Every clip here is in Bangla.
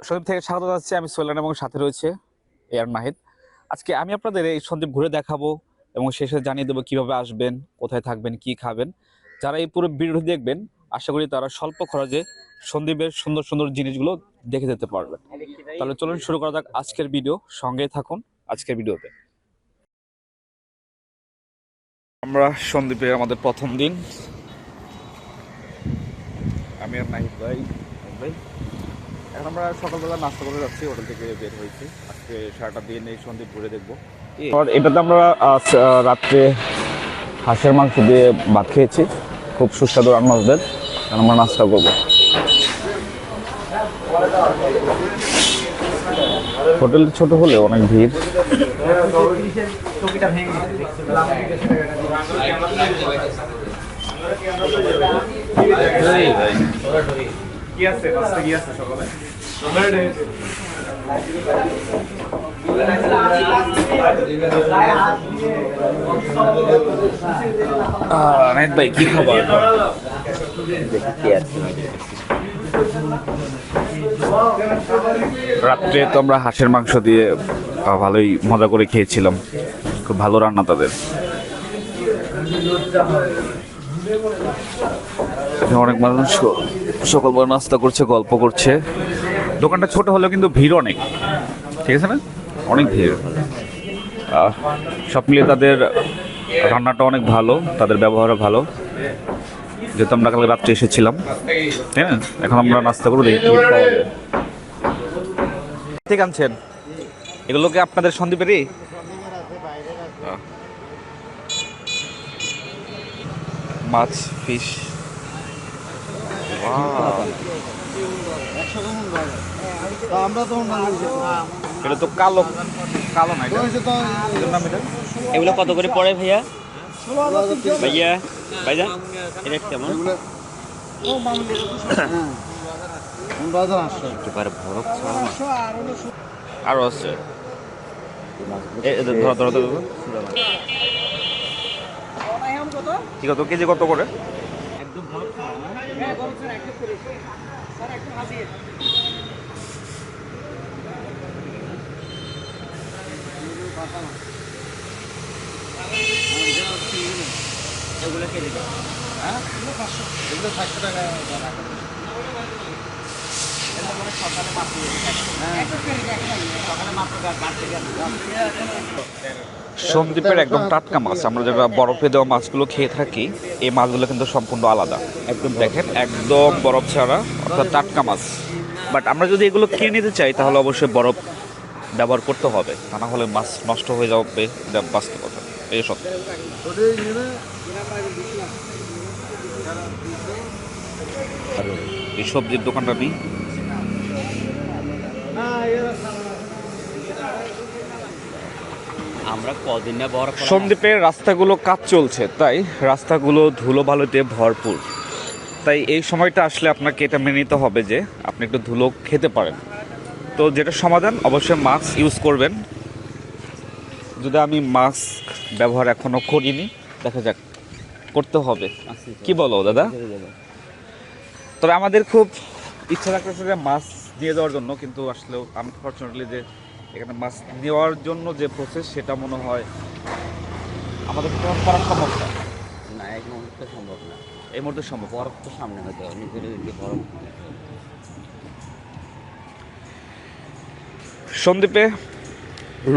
সন্দ্বীপ থেকে স্বাগত জানাচ্ছি। আমি সোহেলান এবং সাথে রয়েছে এয়ার নাহিদ। আজকে আমি আপনাদের এই সন্দ্বীপ ঘুরে দেখাবো এবং শেষে জানিয়ে দেবো কিভাবে আসবেন, কোথায় থাকবেন, কি খাবেন। যারা এই পুরো ভিডিওটি দেখবেন আশা করি তারা স্বল্প খরচে সন্দ্বীপের সুন্দর সুন্দর জিনিসগুলো দেখে যেতে পারবেন। তাহলে চলুন শুরু করা যাক আজকের ভিডিও। সঙ্গেই থাকুন আজকের ভিডিওতে। আমরা সন্দ্বীপে আমাদের প্রথম দিন। আমি আর নাহিদ ভাই এখন আমরা সকালবেলা নাস্তা করে যাচ্ছি, হোটেল থেকে বের হয়েছি। আজকে সারাটা দিন এই সন্দ্বীপ ঘুরে দেখবো। এটাতে আমরা রাত্রে হাঁসের মাংস দিয়ে ভাত খেয়েছি, খুব সুস্বাদু রান্না হবে। আমরা নাস্তা করবো। হোটেল ছোট হলে অনেক ভিড়। কি আছে কি আছে সকালে? নাহিদ ভাই কি খাবার? রাত্রে তো আমরা হাঁসের মাংস দিয়ে ভালোই মজা করে খেয়েছিলাম। খুব ভালো রান্না তাদের। অনেক মানুষ সকালবেলা নাস্তা করছে, গল্প করছে। দোকানটা ছোট হলেও কিন্তু ভিড় অনেক, ঠিক আছে না? অনেক ভিড়। সব মিলিয়ে তাদের রান্নাটা অনেক ভালো, তাদের ব্যবহারও ভালো। যেহেতু আমরা কালকে রাত্রে এসেছিলাম, তাই না? এখন আমরা নাস্তা করবো, দেখি ঠিক আনছেন। এগুলো কি আপনাদের সন্দ্বীপেরই? মাছ, ফিশ। এটা তো কালো কালো না, এগুলো কত করে পড়ে ভাইয়া? ভাইয়া ভাইজান এটা কেমন? একেবারে বরফ আরো আছে। ধরো ধরো ধরো। ঠিক আছে, কেজি কত করে? একদম বরফ এগুলো কেজি কত? হ্যাঁ, এগুলো 500, এগুলো 500 টাকা। সকালে সন্দ্বীপের একদম টাটকা মাছ। আমরা যেটা বরফে দেওয়া মাছগুলো খেয়ে থাকি, এই মাছগুলো কিন্তু সম্পূর্ণ আলাদা। একদম দেখেন, একদম বরফ ছাড়া, অর্থাৎ টাটকা মাছ। বাট আমরা যদি এগুলো কিনে নিতে চাই তাহলে অবশ্যই বরফ ব্যবহার করতে হবে, তা না হলে মাছ নষ্ট হয়ে যাবে। এটা বাস্তবতা, এই সত্য। এই সবজির দোকানটা নেই। আমরা কদিন না বরফ। সন্দ্বীপের রাস্তাগুলো কাজ চলছে, তাই রাস্তাগুলো ধুলো বালুতে ভরপুর। তাই এই সময়টা আসলে আপনাকে এটা মেনে নিতে হবে যে আপনি একটু ধুলো খেতে পারেন। তো যেটা সমাধান, অবশ্যই মাস্ক ইউজ করবেন। যদি আমি মাস্ক ব্যবহার এখনো করিনি, দেখা যাক, করতে হবে। কি বলো দাদা? তবে আমাদের খুব ইচ্ছা থাকতেছে যে মাছ নিয়ে যাওয়ার জন্য, কিন্তু আসলেও আনফর্চুনেটলি যে এখানে মাছ নেওয়ার জন্য যে প্রসেস, সেটা মনে হয় আমাদের পক্ষে করা সম্ভব না। না, এক মুহূর্তে সম্ভব না। এই মুহূর্তে সম্ভব। বরফ তো সামনে হতে হবে, নিজের দিকে বরফ। সন্দ্বীপে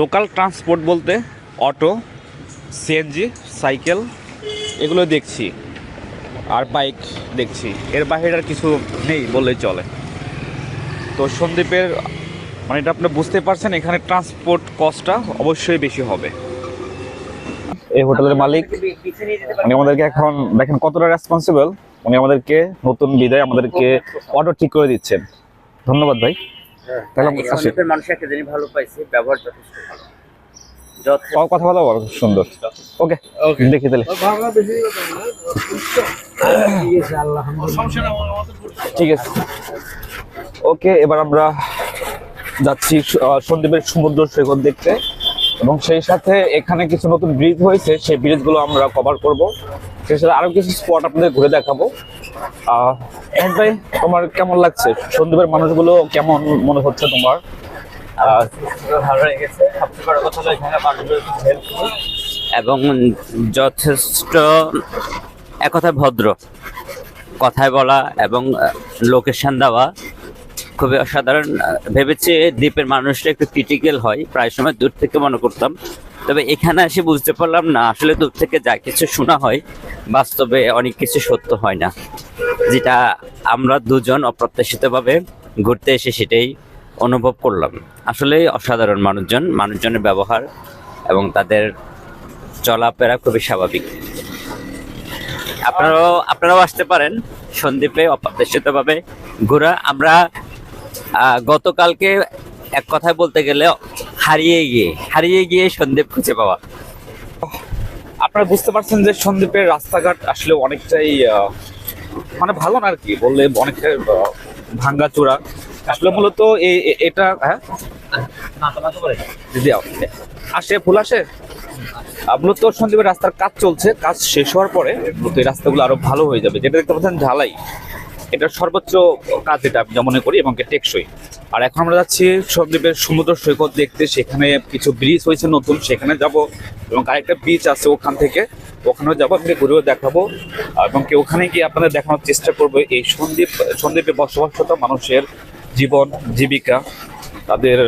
লোকাল ট্রান্সপোর্ট বলতে অটো, সিএনজি, সাইকেল এগুলো দেখছি, আর বাইক দেখছি। এর বাইরে আর কিছু নেই বললেই চলে। তো সন্দ্বীপের মানে এটা আপনি বুঝতে পারছেন, এখানে ট্রান্সপোর্ট কস্টটা অবশ্যই বেশি হবে। এই হোটেলের মালিক উনি আমাদেরকে এখন দেখেন কতটা রেসপন্সিবল। উনি আমাদেরকে নতুন বিদায় আমাদেরকে অটো ঠিক করে দিচ্ছেন। ধন্যবাদ ভাই। তাহলে সন্দ্বীপের মানুষ একটা জিনিস ভালো পাইছে, ব্যবহার যথেষ্ট ভালো। কথা বলা বড় সুন্দর। ওকে, দেখি তাহলে। ঠিক আছে, ওকে। এবার আমরা যাচ্ছি সন্দ্বীপের সমুদ্র সৈকত দেখতে। এবং সেই সাথে এখানে কিছু নতুন ব্রিজ হয়েছে, সেই ব্রিজগুলো আমরা কভার করব। সেই সাথে আরো কিছু স্পট আপনাদের ঘুরে দেখাবো। ভাই, তোমার কেমন লাগছে? সন্দ্বীপের মানুষগুলো কেমন মনে হচ্ছে তোমার? ভালো লেগেছে। সবচেয়ে বড় কথা হলো এখানে মানুষগুলো খুব হেল্পফুল এবং যথেষ্ট এক কথায় ভদ্র, কথায় বলা এবং লোকেশন দেওয়া খুবই অসাধারণ। ভেবেছি দ্বীপের মানুষরা একটু ক্রিটিক্যাল হয়, প্রায় সময় দূর থেকে মনে করতাম, তবে এখানে এসে বুঝতে পারলাম না, আসলে দূর থেকে যা কিছু শোনা হয় বাস্তবে অনেক কিছু সত্য হয় না, যেটা আমরা দুজন অপ্রত্যাশিতভাবে ঘুরতে এসে সেটাই অনুভব করলাম। আসলে অসাধারণ মানুষজনের ব্যবহার এবং তাদের চলাফেরা খুবই স্বাভাবিক। আপনারাও আসতে পারেন সন্দ্বীপে অপ্রত্যাশিতভাবে ঘোরা। আমরা গতকালকে এক কথায় বলতে গেলে হারিয়ে গিয়ে সন্দ্বীপ খুঁজে পাওয়া। আপনারা বুঝতে পারছেন যে সন্দ্বীপের রাস্তাঘাট আসলে অনেকটাই মানে ভালো না আর কি, বললে অনেকটাই ভাঙ্গাচোরা। আসলে মূলত এটা হ্যাঁ দিদি আসে ফুল আসে। মূলত সন্দ্বীপের রাস্তার কাজ চলছে, কাজ শেষ হওয়ার পরে মূলত এই রাস্তাগুলো আরো ভালো হয়ে যাবে। যেটা দেখতে পাচ্ছেন ঢালাই, এটার সর্বোচ্চ কাজ যেটা আমি যা মনে করি এবং টেকসই। আর এখন আমরা যাচ্ছি সন্দ্বীপের সমুদ্র সৈকত দেখতে। সেখানে কিছু ব্রিজ হয়েছে নতুন, সেখানে যাব এবং আরেকটা বিচ আছে ওখানেও যাবো, আপনাকে ঘুরেও দেখাবো এবং ওখানে গিয়ে আপনাদের দেখানোর চেষ্টা করবো এই সন্দ্বীপে বসবাসরত মানুষের জীবন জীবিকা, তাদের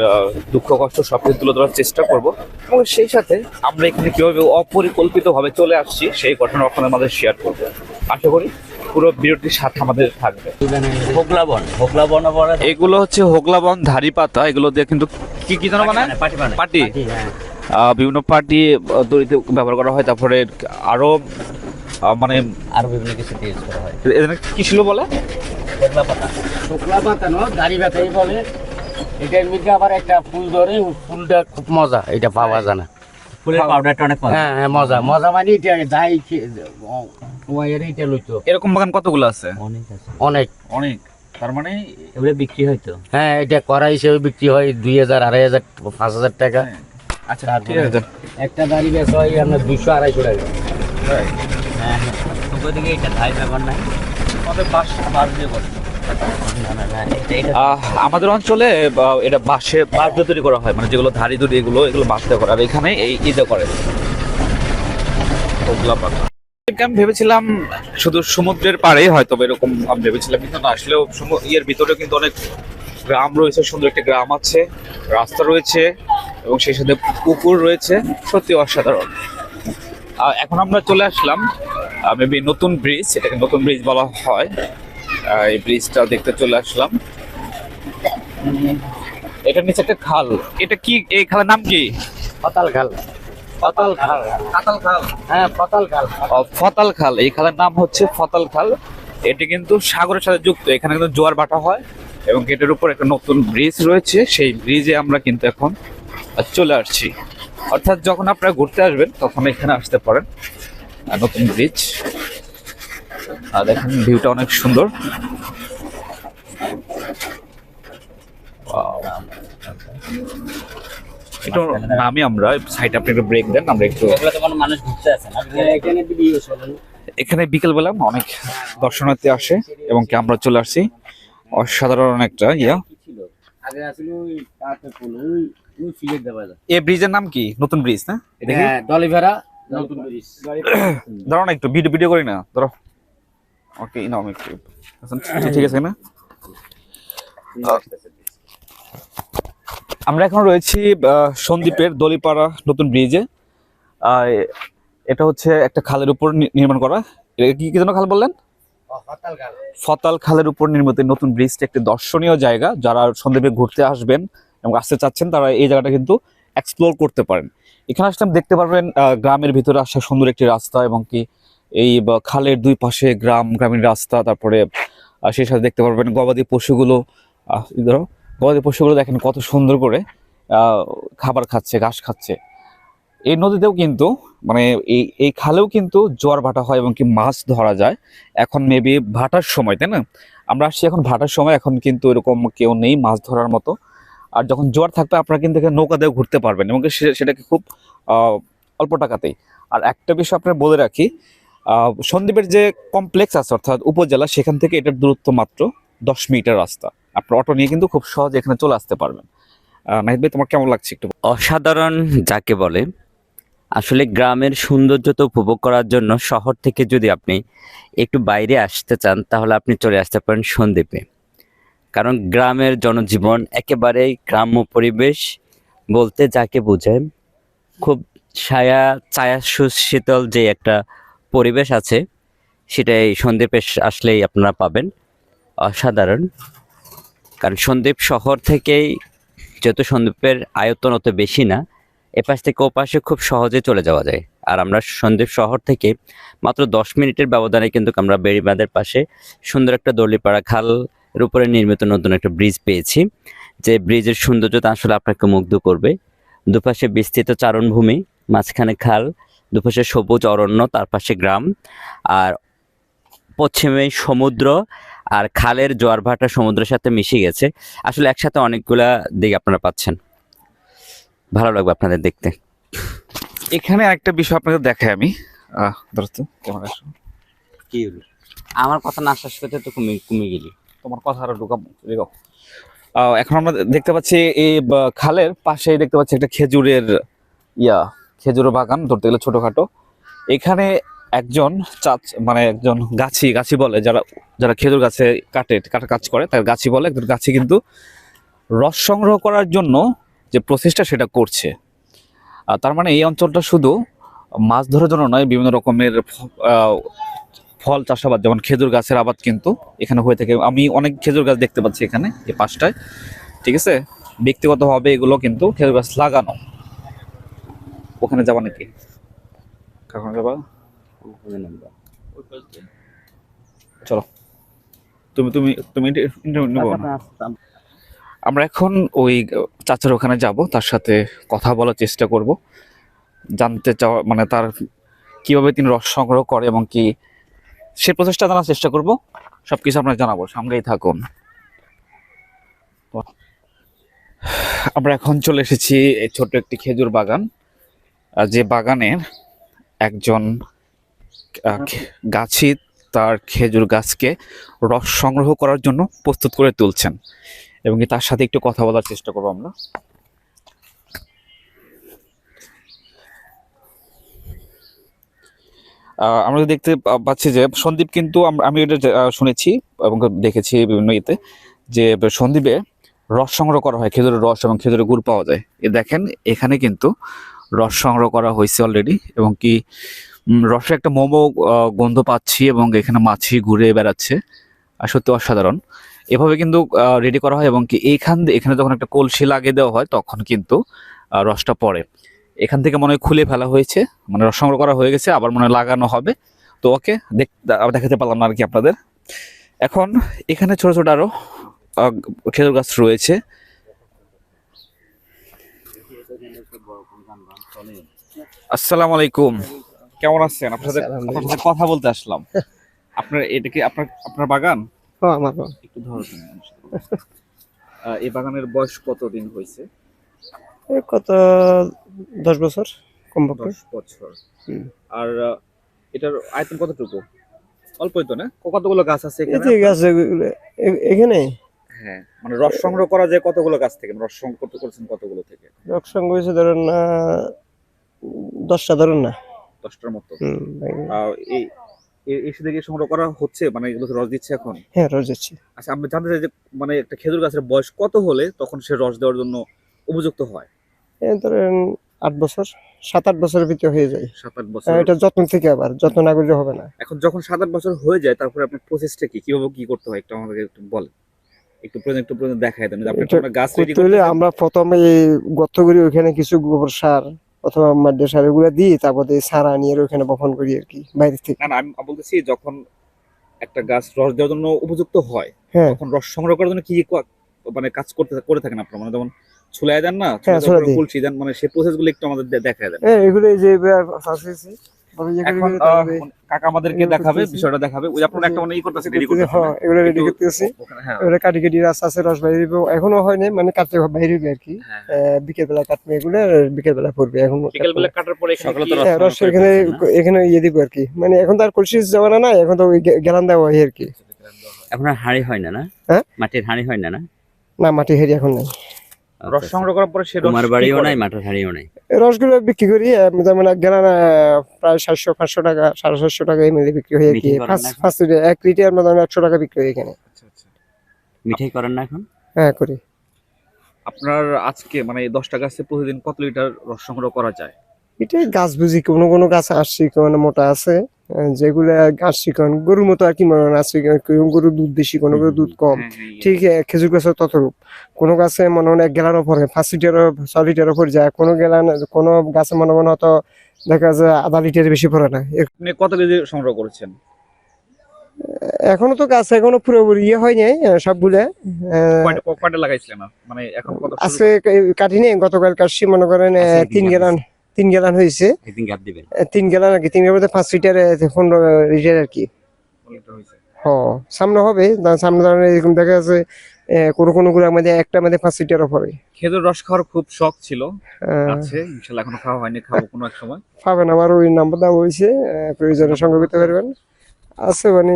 দুঃখ কষ্ট সবকিছু তুলে ধরার চেষ্টা করব। এবং সেই সাথে আমরা এখানে কিভাবে অপরিকল্পিতভাবে চলে আসছি সেই ঘটনা আপনাদের মাঝে শেয়ার করবো। আশা করি পুরো ভিডিওটির সাথে আমাদের থাকবে। এগুলো হচ্ছে হোগলাবন, ধারি পাতা, এগুলো দিয়ে কিন্তু কি যেন বানায় পাটি, বিভিন্ন পাটি দড়িতে ব্যবহার করা হয়। তারপরে আরো মানে আরো বিভিন্ন কিছু ইউজ করা হয়। এখানে কি ছিল বলে শুকলা পাতা নয়, দাড়ি পাতাই বলে। এটার মধ্যে আবার একটা ফুল ধরে, ফুলটা খুব মজা, এটা পাওয়া যায় না। ফুলের পাউডারটা অনেক মজা। হ্যাঁ মজা মানে এটা যাই এটা লইতো। এরকম বাগান কতগুলো আছে? অনেক আছে, অনেক অনেক। তার মানে এগুলো বিক্রি হয়তো। হ্যাঁ, এটা করা হিসেবে বিক্রি হয় 2000, 2500, 5000 টাকা। আচ্ছা ঠিক আছে। একটা দাড়ি বেচা হয় আপনার 200-250 টাকা। হ্যাঁ হ্যাঁ, ওদিকে এটা ধাই ব্যাপার নাই, আমাদের বাস দিয়ে বলে। আমাদের অঞ্চলে এটা বাঁশ দিয়ে তৈরি করা হয়, মানে যেগুলো ধারি দড়ি এগুলো বাঁশ দিয়ে করা। আর এখানে এই ইদে করে আমি ভেবেছিলাম শুধু সমুদ্রের পাড়ে হয়তো এরকম আমি ভেবেছিলাম, কিন্তু না, আসলেও ইয়ের ভিতরে কিন্তু অনেক গ্রাম রয়েছে, সুন্দর একটা গ্রাম আছে, রাস্তা রয়েছে এবং সেই সাথে পুকুর রয়েছে, সত্যি অসাধারণ। এখন আমরা চলে আসলাম মেবি নতুন ব্রিজ, এটাকে নতুন ব্রিজ বলা হয়। এই ব্রিজটা দেখতে চলে আসলাম। এটার নিচে একটা খাল, এটা কি, এই খালের নাম কি? ফতাল খাল। ফতাল খাল, কাতাল খাল। হ্যাঁ ফতাল খাল। ফতাল খাল, এই খালের নাম হচ্ছে ফতাল খাল। এটি কিন্তু সাগরের সাথে যুক্ত, এখানে কিন্তু জোয়ার ভাটা হয় এবং এটার উপর একটা নতুন ব্রিজ রয়েছে। সেই ব্রিজে আমরা কিন্তু এখন চলে আসছি, অর্থাৎ যখন আপনারা ঘুরতে আসবেন তখন এখানে আসতে পারেন। নতুন ব্রিজ, আর দেখেন ভিউটা অনেক সুন্দর। একটু নামি আমরা সাইড, আপনি একটু ব্রেক দেন, আমরা একটু। এগুলো তো কোনো মানুষ ঘুরতে আসে না, এখানে বিকেলবেলা অনেক দর্শনার্থী আসে এবং কি আমরা চলে আসছি। অসাধারণ একটা ইয়া। আগে আসলে ওই পাতে ফুল, ওই সিলেট দেওয়া যায়। এই ব্রিজের নাম কি? নতুন ব্রিজ না? এটা কি ডলিভেরা নতুন ব্রিজ? ধরো না, একটু ভিডিও করি না, ধরো। ওকে, না আমি একটু ঠিক আছে না। আমরা এখন রয়েছি সন্দ্বীপের দলিপাড়া নতুন ব্রিজে। এটা হচ্ছে একটা খালের উপর নির্মাণ করা। এটা কি যেন খাল বললেন? ফতাল খালের উপর নির্মিত নতুন ব্রিজটা একটি দর্শনীয় জায়গা। যারা সন্দ্বীপে ঘুরতে আসবেন এবং আসতে চাচ্ছেন তারা এই জায়গাটা কিন্তু এক্সপ্লোর করতে পারেন। এখানে আসলে দেখতে পারবেন গ্রামের ভিতরে আসা সুন্দর একটি রাস্তা এবং কি এই খালের দুই পাশে গ্রামীণ রাস্তা। তারপরে সেই সাথে দেখতে পারবেন গবাদি পশুগুলো, দেখেন কত সুন্দর করে খাবার খাচ্ছে, ঘাস খাচ্ছে। এই নদীতেও কিন্তু মানে এই খালেও কিন্তু জোয়ার ভাটা হয় এবং কি মাছ ধরা যায়। এখন মেবি ভাটার সময়, তাই না? আমরা আসছি এখন ভাটার সময়, এখন কিন্তু এরকম কেউ নেই মাছ ধরার মতো। আর যখন জোয়ার থাকবে আপনারা কিন্তু এখানে নৌকা দিয়ে ঘুরতে পারবেন এবং সেটাকে খুব অল্প টাকাতেই। আর একটা বিষয় আপনার বলে রাখি, সন্দ্বীপের যে কমপ্লেক্স আছে অর্থাৎ উপজেলা, সেখান থেকে এটার দূরত্ব মাত্র 10 মিনিটের রাস্তা। আপনার অটো নিয়ে কিন্তু খুব সহজে এখানে চলে আসতে পারবেন। নাহিদ ভাই, তোমার কেমন লাগছে একটু? অসাধারণ যাকে বলে, আসলে গ্রামের সৌন্দর্যতা উপভোগ করার জন্য শহর থেকে যদি আপনি একটু বাইরে আসতে চান তাহলে আপনি চলে আসতে পারেন সন্দ্বীপে। কারণ গ্রামের জনজীবন একেবারেই গ্রাম্য পরিবেশ বলতে যাকে বোঝায়, খুব ছায়া শীতল যে একটা পরিবেশ আছে সেটা এই সন্দ্বীপে আসলেই আপনারা পাবেন। অসাধারণ। কারণ সন্দ্বীপ শহর থেকেই, যেহেতু সন্দ্বীপের আয়তন অত বেশি না, এপাশ থেকে ওপাশে খুব সহজে চলে যাওয়া যায়। আর আমরা সন্দ্বীপ শহর থেকে মাত্র 10 মিনিটের ব্যবধানে কিন্তু আমরা বেড়িবাঁধের পাশে সুন্দর একটা দর্লিপাড়া খালের উপরে নির্মিত নতুন একটা ব্রিজ পেয়েছি, যে ব্রিজের সৌন্দর্যতা আসলে আপনাকে মুগ্ধ করবে। দুপাশে বিস্তৃত চারণভূমি, মাঝখানে খাল, দুপাশে সবুজ অরণ্য, তার পাশে গ্রাম, আর পশ্চিমে সমুদ্র, আর খালের জোয়ার ভাটা সমুদ্রের সাথে মিশে গেছে। আসলে একসাথে অনেকগুলা দিক আপনারা পাচ্ছেন, ভালো লাগবে আপনাদের দেখতে। এখানে একটা বিষয় আপনাদের দেখাই আমি। ধরো তো, ক্যামেরা আসো। কি হলো? আমার কথা না আসার সাথে তো কমে গেলি। তোমার কথা আরো ঢুকাবো। এখন আমরা দেখতে পাচ্ছি এই খালের পাশে দেখতে পাচ্ছি একটা খেজুরের খেজুরের বাগান, ধরতে গেলে ছোটখাটো। এখানে একজন মানে একজন গাছি বলে, যারা যারা খেজুর গাছে কাটা কাজ করে তার গাছি বলে। একজন গাছি কিন্তু রস সংগ্রহ করার জন্য যে প্রসেসটা সেটা করছে। তার মানে এই অঞ্চলটা শুধু মাছ ধরার জন্য নয়, বিভিন্ন রকমের ফল চাষাবাদ, যেমন খেজুর গাছের আবাদ কিন্তু এখানে হয়ে থাকে। আমি অনেক খেজুর গাছ দেখতে পাচ্ছি এখানে এই পাশটায়, ঠিক আছে। ব্যক্তিগতভাবে এগুলো কিন্তু খেজুর গাছ লাগানো। ওখানে যাবা নাকি? কখন যাবা? চলো, তুমি তুমি তুমি নেবো না? আমরা এখন ওই চাচার ওখানে যাব, তার সাথে কথা বলার চেষ্টা করব, জানতে চাওয়া মানে তার কিভাবে তিনি রস সংগ্রহ করে এবং কি সে প্রচেষ্টা জানার চেষ্টা করব। সবকিছু আপনাকে জানাবো, সামনেই থাকুন। আমরা এখন চলে এসেছি এই ছোট্ট একটি খেজুর বাগান, যে বাগানের একজন গাছি তার খেজুর গাছকে রস সংগ্রহ করার জন্য প্রস্তুত করে তুলছেন এবং তার সাথে একটু কথা বলার চেষ্টা করবো আমরা। আমরা দেখতে পাচ্ছি যে সন্দ্বীপ কিন্তু আমি এটা শুনেছি এবং দেখেছি বিভিন্ন ইয়েতে, যে সন্দ্বীপে রস সংগ্রহ করা হয়, খেজুরের রস এবং খেজুরের গুড় পাওয়া যায়। দেখেন এখানে কিন্তু রস সংগ্রহ করা হয়েছে অলরেডি, এবং কি রসের একটা মোমো গন্ধ পাচ্ছি, এবং এখানে মাছি ঘুরে বেড়াচ্ছে। আর সত্যি অসাধারণ। এভাবে কিন্তু রেডি করা হয়, এবং কি এখানে যখন একটা কলসি লাগিয়ে দেওয়া হয় তখন কিন্তু রসটা পড়ে। এখান থেকে মনে হয় খুলে ফেলা হয়েছে, মানে রস সংগ্রহ করা হয়ে গেছে, আবার মনে হয় লাগানো হবে। তো ওকে দেখাতে পারলাম না আর কি আপনাদের। এখন এখানে ছোট ছোট আরো খেজুর গাছ রয়েছে। আসসালামু আলাইকুম, কেমন আছেন? আপনার সাথে কথা বলতে আসলাম। আপনার এটা কি আপনার বাগান? আমার একটু ধরো তুমি। এই বাগানের বয়স কতদিন হয়েছে? কত 10 বছর কমপক্ষে। 10 বছর। আর এটার আয়তন কতটুকু? অল্পই তো না? কতগুলো গাছ আছে এখানে? এই গাছ এখানে হ্যাঁ, মানে রস সংগ্রহ করা যায় কতগুলো গাছ থেকে? রস সংগ্রহ করেছেন কতগুলো থেকে? রক সঙ্গ হয়েছে ধরেন না 10টা ধরেন না 10টার মতো। এই এসে থেকে সংগ্রহ করা হচ্ছে, মানে এগুলো রস দিচ্ছে এখন? হ্যাঁ, রস দিচ্ছি। আচ্ছা, আমি জানতে চাই যে মানে একটা খেজুর গাছের বয়স কত হলে তখন সে রস দেওয়ার জন্য উপযুক্ত হয়? এই ধরেন 8 বছর 7-8 বছরের ভিতরে হয়ে যায়। 7-8 বছর। এটা যত্ন থেকে, আবার যত্ন না করলে হবে না। এখন যখন 7-8 বছর হয়ে যায় তারপরে আপনার প্রসেসটা কিভাবে কি করতে হয় একটু আমাদেরকে একটু বলেন। একটু প্রয়োজন দেখায় দেন। আপনি এটা গাছ রেডি করতে হলে আমরা প্রথমে গর্ত করি, ওখানে কিছু গোবর সার অথবা মাটির সার এগুলো দিই, তারপরে সারা নিয়ে ওখানে বপন করি আর কি, বাইরে থেকে। না আমি বলতেছি যখন একটা গাছ রস দেওয়ার জন্য উপযুক্ত হয়, হ্যাঁ, তখন রস সংগ্রহ করার জন্য কি মানে কাজ করে থাকেন আপনারা? মানে যেমন ছুলাই দেন না, হ্যাঁ, ছুলাই দিই। কলসি দেন, মানে সেই প্রসেসগুলো একটু আমাদের দেখায় দেন। হ্যাঁ, এগুলো যে তবে ইয়ে করে এখন করে তারপরে কাকা আমাদেরকে এগুলো দেখাবে, করতেছি। বিষয়টা দেখাবে। ওই আপনারা একটা মানে ই করতেছে, রেডি করতেছি, করতেছেন হ্যাঁ, এগুলো রেডি করতেছি। হ্যাঁ এগুলো কাটি কাটি রাস্তা আছে, রস বাইরে হইবো। এখনো হয়নি, মানে কাটতে বাইরে হইবে আর কি। হ্যাঁ। বিকেল বেলা কাটবে এগুলো, বিকেল বেলা পড়বে এখন। বিকেল বেলা কাটার পরে সকালে তো হ্যাঁ, রস এখানে এখানে ইয়ে দিব আর কি। মানে এখন তো আর কলসি জমানা নাই, এখন তো ওই গেলান দেওয়া হয় আর কি। এখন আর হাঁড়ি হয় না, না হ্যাঁ? মাটির হাঁড়ি হয় না, না না, মাটি হেরি এখন নাই। রস সংগ্রহ করার পরে সে রস তোমার কি বাড়িও করে? নাই, মাটির হাঁড়িও নাই। এই রসগুলো বিক্রি করি, যেমন এক গেলান প্রায় 700-500 টাকা, 750 টাকা এমএল বিক্রি হয় আর কি। বিক্রি করেন না এখন? 5 লিটার 1 লিটার আমরা 100 টাকা বিক্রি হয় এখানে। আচ্ছা, আচ্ছা। মিঠাই করেন না এখন? হ্যাঁ, করি। আপনার আজকে মানে এই 10টা গাছে প্রতিদিন কত লিটার রস সংগ্রহ করা যায়? এটাই গাছ বুঝি, কোনো কোনো গাছ আসছি কোনো মোটা আছে, যেগুলা গাছ শিকন গরুর মতো আর কি, মনে হয় আছে কোনো গরু দুধ বেশি, কোনো গরু দুধ কম। হ্যাঁ, হ্যাঁ, ঠিক খেজুর গাছের ততরূপ। কোনো গাছে মনে হয় 1 গ্যালানও পরে, 5 লিটারও 6 লিটারও পরে যায়। কোনো গেলান, কোনো গাছে মনে মনে হয়তো দেখা যায় আধা লিটারের বেশি পড়ে না। আপনি কত কেজি সংগ্রহ করেছেন? এখনো তো গাছ এখনো পুরোপুরি ইয়ে হয় নাই সবগুলা। কয়টা লাগাইছিলেন মানে এখন কত শুরু আজকে কাটিনি, গতকাল কাটছি মনে করেন আচ্ছা, 3 গ্যালান, 3 গ্যালান হয়েছে। একদিন গ্যাপ দিবেন। 3 গ্যালান আর কি, 3 গ্যালান 5 লিটার 15 লিটার আর কি। লিটার হয়েছে? হ্যাঁ, সামনে হবে। সামনে ধরেন এরকম দেখা যাচ্ছে কোনো কোনো গুলো আমাদের একটা মধ্যে 5 লিটারও পড়ে। খেজুর রস খাওয়ার খুব শখ ছিল, আহ, আছে ইনশাআল্লাহ, এখনো খাওয়া হয়নি, খাবো কোনো এক সময়। পাবেন, আমার ওই নাম্বার দেওয়া হয়েছে, প্রয়োজনে সংগ্রহ করতে পারবেন। আছে মানে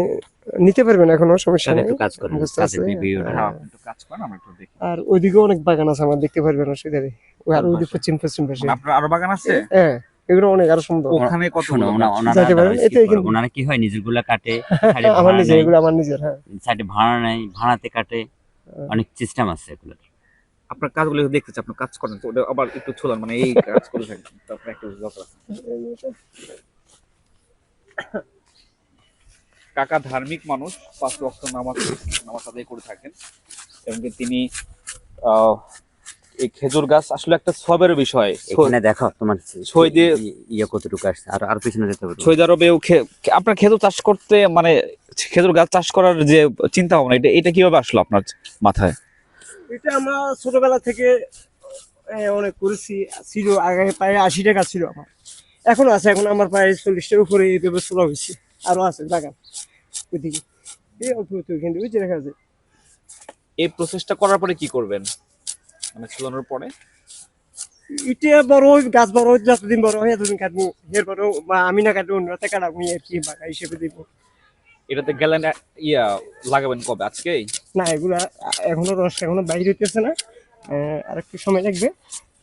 নিতে পারবেন, এখনো সমস্যা তাহলে নেই। একটু কাজ করেন, বুঝতে কাজের আছে। ভিডিওটা হ্যাঁ, আপনি একটু কাজ করেন, আমরা একটু দেখি। আর ওইদিকে অনেক বাগান আছে আমার, দেখতে পারবেন অসুবিধা নেই। ওই আর ওইদিকে পশ্চিম পাশে। মানে আপনার আরো বাগান আছে? হ্যাঁ, এগুলো অনেক আরো সুন্দর। ওখানে কত শোনো, ওনারা যাইতে পারেন, দাঁড়ায় skip এটাই করে। কিন্তু- ওনারা কি হয় নিজের গুলা কাটে, সাইডে আমার ভাড়া নিজের, নেয়, এগুলো আমার নিজের। হ্যাঁ, সাইডে ভাড়া নেয়, ভাড়াতে কাটে, অনেক সিস্টেম আছে এগুলো। আপনার কাজগুলো একটু দেখতে চাই, আপনি কাজ করেন তো, ওটা আবার একটু ছোলান, মানে এই কাজ করে থাকেন, তারপরে একটু দরকার আছে। কাকা ধার্মিক মানুষ, 5 ওয়াক্ত নামাজ আদায় করে থাকেন, এবং কি তিনি এই খেজুর গাছ আসলে একটা সবের বিষয়। এখানে দেখো তোমার ছয় দিয়ে- ইয়ে কতটুকু আসছে, আর আর পিছনে যেতে পারবো। সৌদি আরবেও আপনার খেজুর চাষ করতে, মানে খেজুর গাছ চাষ করার যে চিন্তা ভাবনা, এটা কিভাবে আসলো আপনার মাথায়? এটা আমরা ছোটবেলা থেকে অনেক করেছি। ছিল আগে প্রায় 80 টাকা ছিল আমার, এখনো আছে। এখন আমার প্রায় 40টার উপরে এই ব্যবস্থা হয়েছে, আরো আছে বাগান ওইদিকে। এই অল্প একটু কিন্তু ওই যে দেখা যায়। এই প্রসেসটা করার পরে কি করবেন, মানে ছোলানোর পরে? এটা বড় হয়, গাছ বড় হয়, যতদিন বড় হয় এতদিন কাটবো। এরপরেও বা আমি না কাটবো, অন্যরাতে কাটাবো আর কি, বাগা হিসেবে দিব। এটাতে গেলেন লাগাবেন কবে, আজকেই? না, এগুলা এখনো রস এখনো বাইরে হইতেছে না, আর একটু সময় লাগবে।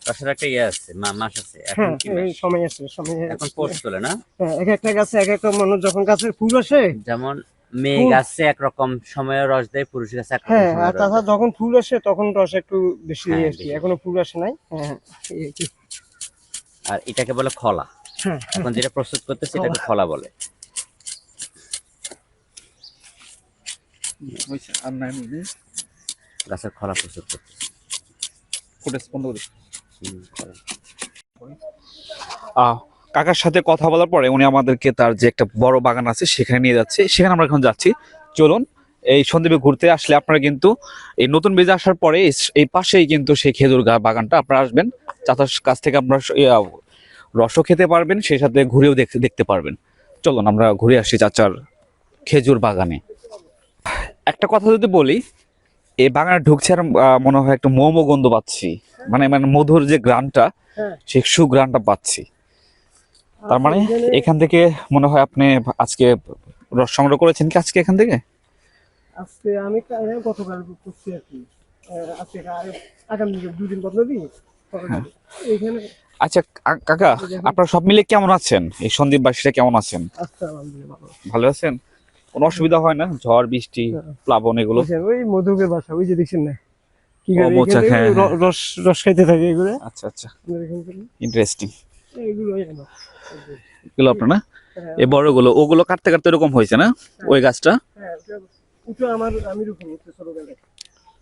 তাছাড়া একটা ইয়ে আছে, মাস আছে এখন। হ্যাঁ, কি মাস? এই সময় আছে, সময় এখন পোস্ট তোলে না, হ্যাঁ, এক একটা গাছে এক একটা মানুষ যখন গাছের ফুল আসে। যেমন মেয়ে ফুল- গাছে একরকম সময়ের রস দেয়, পুরুষ গাছে একরকম হ্যাঁ, আর সময়ের রস তাছাড়া দেয়। যখন ফুল আসে তখন রস একটু বেশি হ্যাঁ, আর কি। বেশি। এখনো ফুল আসে নাই। হ্যাঁ, এই আর কি। আর এটাকে বলে খলা। হ্যাঁ, এখন যেটা প্রস্তুত করতেছে এটাকে খলা বলে। আর নাই গাছের খলা প্রস্তুত করতেছে। ফুটেজ বন্ধ করি। খলা। কাকার সাথে কথা বলার পরে উনি আমাদেরকে তার যে একটা বড় বাগান আছে সেখানে নিয়ে যাচ্ছে, সেখানে আমরা এখন যাচ্ছি। চলুন, এই সন্দ্বীপে ঘুরতে আসলে আপনারা কিন্তু এই নতুন ব্রিজে আসার পরে এই পাশেই কিন্তু সেই খেজুর বাগানটা, আপনারা আসবেন, চাচার কাছ থেকে আপনারা রসও খেতে পারবেন, সেই সাথে ঘুরেও দেখতে পারবেন। চলুন আমরা ঘুরে আসি চাচার খেজুর বাগানে। একটা কথা যদি বলি, এই বাগানে ঢুকছে আর মনে হয় একটা মোমো গন্ধ পাচ্ছি, মানে মানে মধুর যে গ্রানটা, হ্যাঁ। সেই সুগ্রানটা পাচ্ছি। তার মানে এখান থেকে মনে হয় আপনি আজকে রস সংগ্রহ করেছেন কি আজকে এখান থেকে? আজকে আমি গতকাল করছি আর কি। আজকে আগামী 2 দিন বদলে দিই এখানে। আচ্ছা কাকা, আপনারা সব মিলে কেমন আছেন? এই সন্দ্বীপবাসীরা কেমন আছেন? আচ্ছা, আলহামদুলিল্লাহ ভালো। ভালো আছেন? কোনো অসুবিধা হয় না? ঝড় বৃষ্টি প্লাবন এগুলো? বুঝছেন, ওই মধুকের বাসা ওই যে দেখছেন না, কি ও, করে মৌচাক, এখানে হ্যাঁ, হ্যাঁ। রস রস খাইতে থাকে এগুলো। আচ্ছা আচ্ছা, আপনাদের এখান থেকে ইন্টারেস্টিং। এগুলোই আমার। এগুলো আপনার না? হ্যাঁ, এই বড়গুলো ওগুলো কাটতে কাটতে এরকম হয়েছে না ওই গাছটা? হ্যাঁ, ওটা আমার, আমি রুখে নিচ্ছি ছোটবেলায়।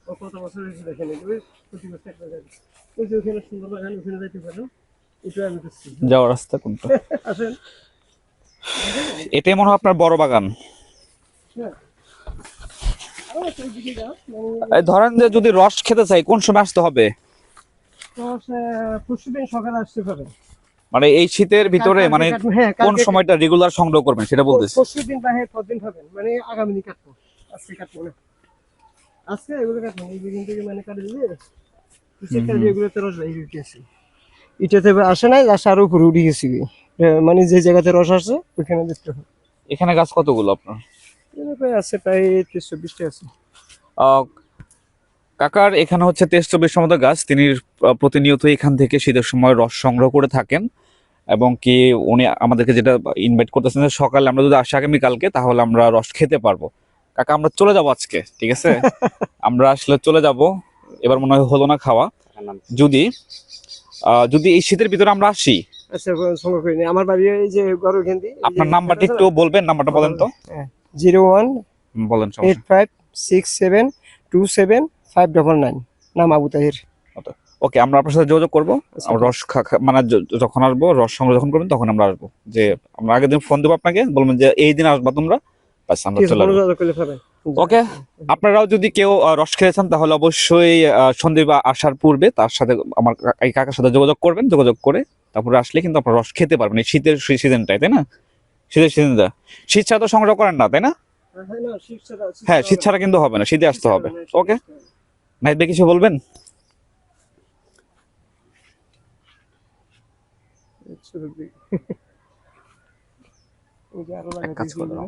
ও কত বছর হয়েছে দেখেন, ওই প্রতি বছর একটা গাছ। ওই যে ওখানে সুন্দর বাগান, ওখানে যাইতে পারেন। এটা আমি করছি। যাওয়ার রাস্তা কোনটা? আসেন। এটাই মনে হয় আপনার বড় বাগান। হ্যাঁ, আরো আছে ওইদিকে গাছ, এই ধরেন যে যদি রস খেতে চাই কোন সময় আসতে হবে? তো পরশুদিন সকালে আসতে পারেন। মানে এই শীতের ভিতরে মানে হ্যাঁ, কোন কালকে সময়টা রেগুলার সংগ্রহ করবেন সেটা বলতেছি। পরশু দিন বা হ্যাঁ পরদিন খাবেন, মানে আগামী দিন কাটবো, আজকে কাটবো না, আজকে এগুলো কাটবো, এই দিন থেকে মানে কাটে দিলে এগুলোতে রস বাইরে উঠে আসে, এটাতে আসে নাই, আসে আরো উপরে উঠে গেছি, মানে যে জায়গাতে রস আসে ওইখানে দেখতে হবে। এখানে গাছ কতগুলো আপনার? প্রায় আছে প্রায় 30-40টা আছে। আহ, কাকার এখানে হচ্ছে 23-24 মতো গাছ। তিনি প্রতিনিয়ত এখান থেকে শীতের সময় রস সংগ্রহ করে থাকেন এবং কি উনি আমাদেরকে যেটা ইনভাইট করতেছেন যে সকালে আমরা যদি আসি আগামীকালকে তাহলে আমরা রস খেতে পারবো। কাকা আমরা চলে যাব আজকে, ঠিক আছে? আমরা আসলে চলে যাব, এবার মনে হয় হলো না খাওয়া। যদি যদি এই শীতের ভিতরে আমরা আসি, আচ্ছা সংগ্রহ করিনি, আমার বাড়ি এই যে গরু কেন্দ্রি, আপনার নাম্বারটা একটু বলবেন, নাম্বারটা বলেন তো। 01 বলেন, সমস্যা 8567275599, নাম আবু তাহির। ওকে, আমরা আপনার সাথে যোগাযোগ করবো। আমরা রস মানে যখন আসবো, রস সংগ্রহ যখন করবেন তখন আমরা আসবো। যে আমরা আগের দিন ফোন দেবো আপনাকে, বলবেন যে এই দিন আসবা তোমরা, বাস আমরা চলে আসবো। ওকে, আপনারাও যদি কেউ রস খেয়েছেন তাহলে অবশ্যই সন্ধ্যে বা আসার পূর্বে তার সাথে আমার এই কাকার সাথে যোগাযোগ করবেন। যোগাযোগ করে তারপরে আসলে কিন্তু আপনারা রস খেতে পারবেন এই শীতের সিজনটাই, তাই না? শীতের সিজনটা শীত ছাড়া তো সংগ্রহ করেন না, তাই না? হ্যাঁ, শীত ছাড়া কিন্তু হবে না, শীতে আসতে হবে। ওকে, নাইট ভাই কিছু বলবেন? আরো এক কাজ করে দাও।